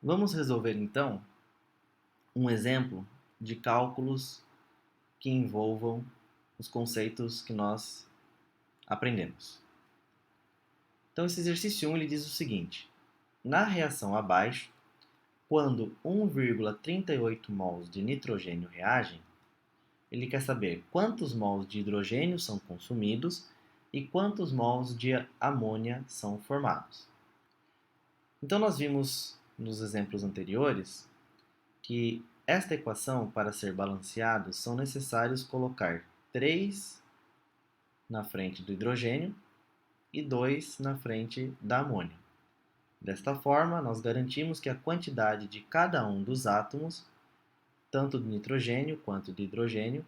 Vamos resolver então um exemplo de cálculos que envolvam os conceitos que nós aprendemos. Então, esse exercício 1 ele diz o seguinte: na reação abaixo, quando 1,38 mols de nitrogênio reagem, ele quer saber quantos mols de hidrogênio são consumidos e quantos mols de amônia são formados. Então, nós vimos nos exemplos anteriores que esta equação, para ser balanceado, são necessários colocar 3 na frente do hidrogênio e 2 na frente da amônia. Desta forma, nós garantimos que a quantidade de cada um dos átomos, tanto do nitrogênio quanto do hidrogênio,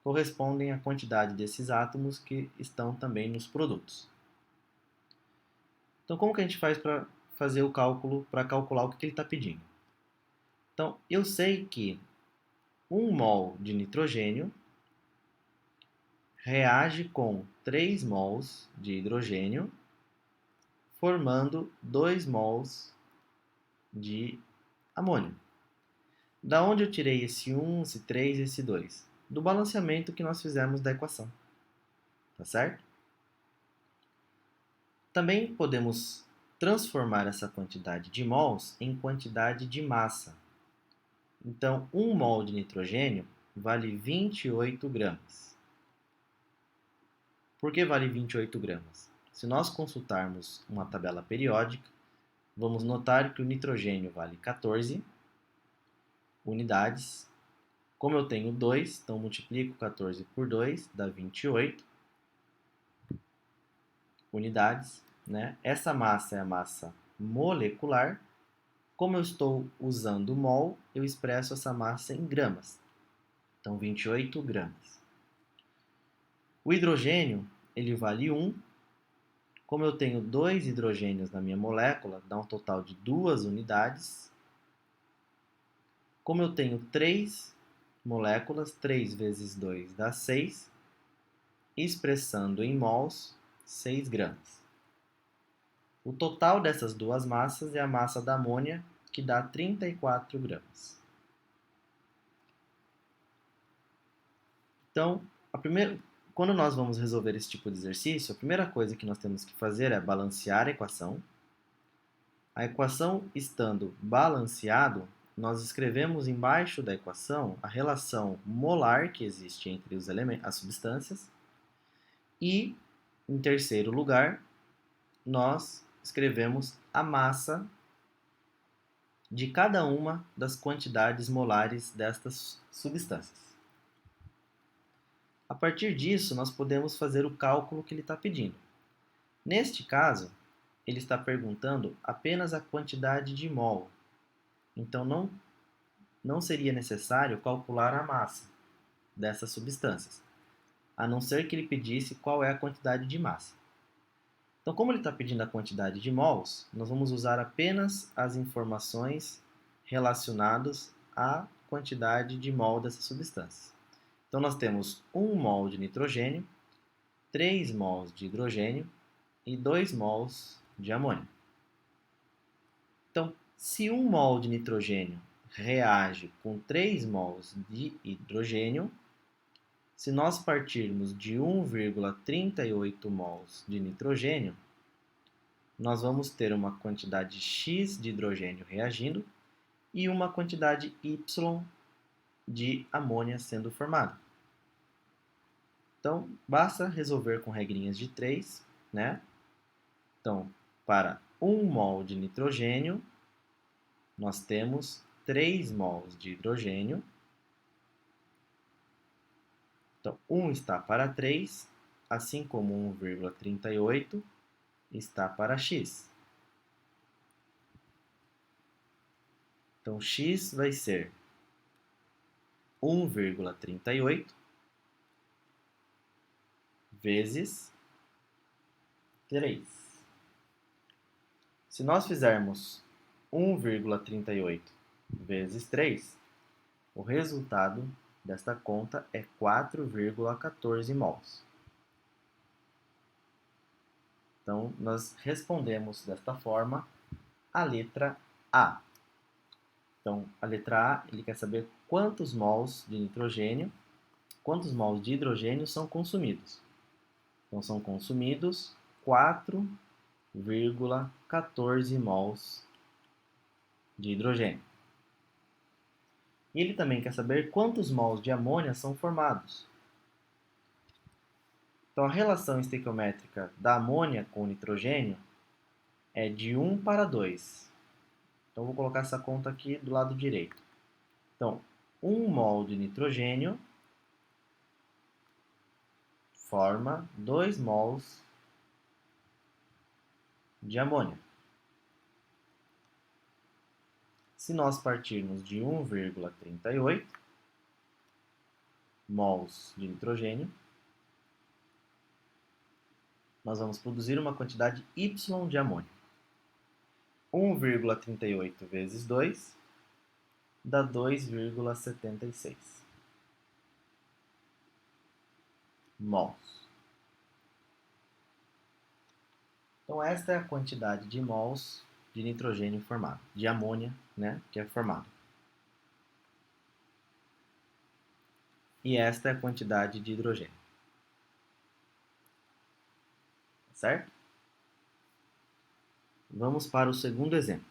correspondem à quantidade desses átomos que estão também nos produtos. Então, como que a gente faz para fazer o cálculo, para calcular o que ele está pedindo? Então, eu sei que 1 mol de nitrogênio reage com 3 mols de hidrogênio, formando 2 mols de amônio. Da onde eu tirei esse 1, esse 3 e esse 2? Do balanceamento que nós fizemos da equação. Tá certo? Também podemos transformar essa quantidade de mols em quantidade de massa. Então, 1 mol de nitrogênio vale 28 gramas. Por que vale 28 gramas? Se nós consultarmos uma tabela periódica, vamos notar que o nitrogênio vale 14 unidades. Como eu tenho 2, então multiplico 14 por 2, dá 28 unidades. Né? Essa massa é a massa molecular. Como eu estou usando mol, eu expresso essa massa em gramas. Então, 28 gramas. O hidrogênio, ele vale 1. Como eu tenho 2 hidrogênios na minha molécula, dá um total de 2 unidades. Como eu tenho 3 moléculas, 3 vezes 2 dá 6. Expressando em mols, 6 gramas. O total dessas duas massas é a massa da amônia, que dá 34 gramas. Então, quando nós vamos resolver esse tipo de exercício, a primeira coisa que nós temos que fazer é balancear a equação. A equação estando balanceado, nós escrevemos embaixo da equação a relação molar que existe entre as substâncias e, em terceiro lugar, nós escrevemos a massa de cada uma das quantidades molares destas substâncias. A partir disso, nós podemos fazer o cálculo que ele está pedindo. Neste caso, ele está perguntando apenas a quantidade de mol. Então, não seria necessário calcular a massa dessas substâncias, a não ser que ele pedisse qual é a quantidade de massa. Então, como ele está pedindo a quantidade de mols, nós vamos usar apenas as informações relacionadas à quantidade de mol dessas substâncias. Então, nós temos 1 mol de nitrogênio, 3 mols de hidrogênio e 2 mols de amônio. Então, se 1 mol de nitrogênio reage com 3 mols de hidrogênio, se nós partirmos de 1,38 mols de nitrogênio, nós vamos ter uma quantidade X de hidrogênio reagindo e uma quantidade Y de amônia sendo formada. Então, basta resolver com regrinhas de 3, né? Então, para 1 mol de nitrogênio, nós temos 3 mols de hidrogênio. Então, 1 está para 3, assim como 1,38 está para X. Então, X vai ser 1,38 vezes 3. Se nós fizermos 1,38 vezes 3, o resultado desta conta é 4,14 mols. Então, nós respondemos desta forma a letra A. Então, a letra A, ele quer saber quantos mols de nitrogênio, quantos mols de hidrogênio são consumidos. Então, são consumidos 4,14 mols de hidrogênio. E ele também quer saber quantos mols de amônia são formados. Então, a relação estequiométrica da amônia com o nitrogênio é de 1 para 2. Então, vou colocar essa conta aqui do lado direito. Então, 1 mol de nitrogênio forma 2 mols de amônia. Se nós partirmos de 1,38 mols de nitrogênio, nós vamos produzir uma quantidade Y de amônia. 1,38 vezes 2 dá 2,76 mols. Então, esta é a quantidade de mols de nitrogênio formado, de amônia, né, que é formado. E esta é a quantidade de hidrogênio. Certo? Vamos para o segundo exemplo.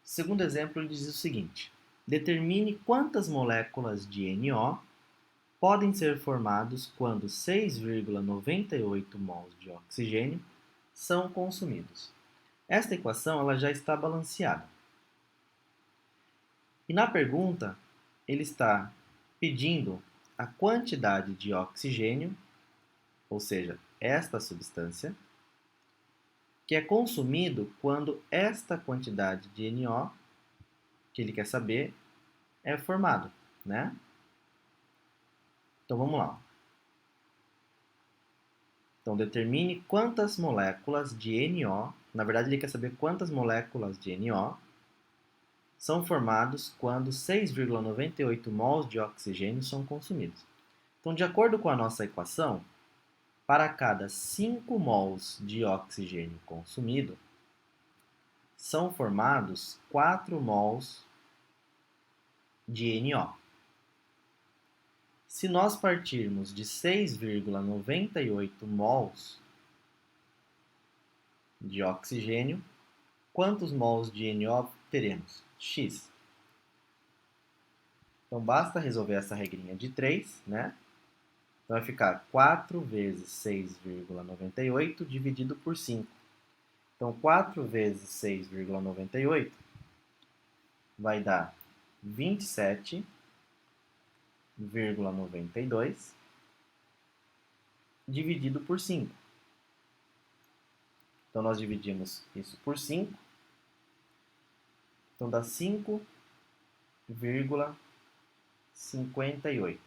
O segundo exemplo diz o seguinte: determine quantas moléculas de NO podem ser formados quando 6,98 mols de oxigênio são consumidos. Esta equação ela já está balanceada. E na pergunta, ele está pedindo a quantidade de oxigênio, ou seja, esta substância, que é consumido quando esta quantidade de NO, que ele quer saber, é formado, né? Então vamos lá. Então determine quantas moléculas de NO, na verdade ele quer saber quantas moléculas de NO são formados quando 6,98 mols de oxigênio são consumidos. Então, de acordo com a nossa equação, para cada 5 mols de oxigênio consumido, são formados 4 mols de NO. Se nós partirmos de 6,98 mols de oxigênio, quantos mols de NO teremos? X. Então, basta resolver essa regrinha de 3, né? Então, vai ficar 4 vezes 6,98 dividido por 5. Então, 4 vezes 6,98 vai dar 27,92 dividido por 5. Então, nós dividimos isso por 5. Então, dá 5,58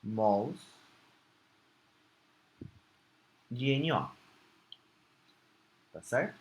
mols de NO. Tá certo?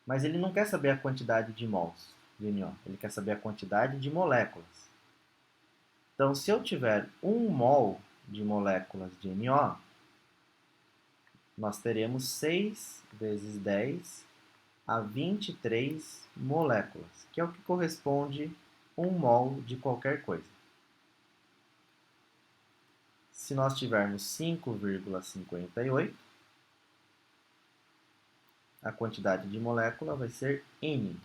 Mas ele não quer saber a quantidade de mols de NO, ele quer saber a quantidade de moléculas. Então, se eu tiver 1 mol de moléculas de NO, nós teremos 6 vezes 10 a 23 moléculas, que é o que corresponde a 1 mol de qualquer coisa. Se nós tivermos 5,58, a quantidade de molécula vai ser N.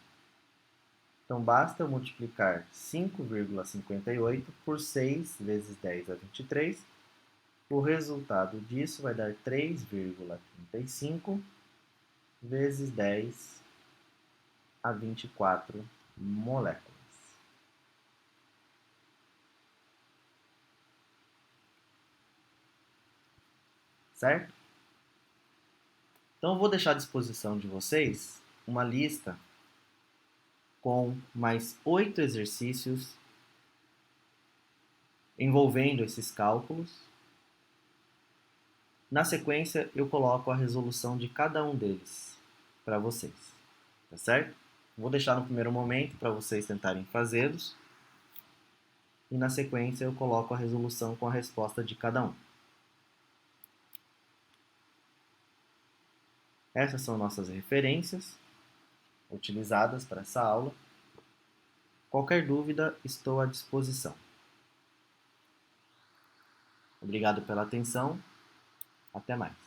Então, basta eu multiplicar 5,58 por 6 vezes 10 a 23. O resultado disso vai dar 3,35 vezes 10 a 24 moléculas. Certo? Então, eu vou deixar à disposição de vocês uma lista com mais 8 exercícios envolvendo esses cálculos. Na sequência, eu coloco a resolução de cada um deles para vocês, tá certo? Vou deixar no primeiro momento para vocês tentarem fazê-los e na sequência eu coloco a resolução com a resposta de cada um. Essas são nossas referências utilizadas para essa aula. Qualquer dúvida, estou à disposição. Obrigado pela atenção. Até mais.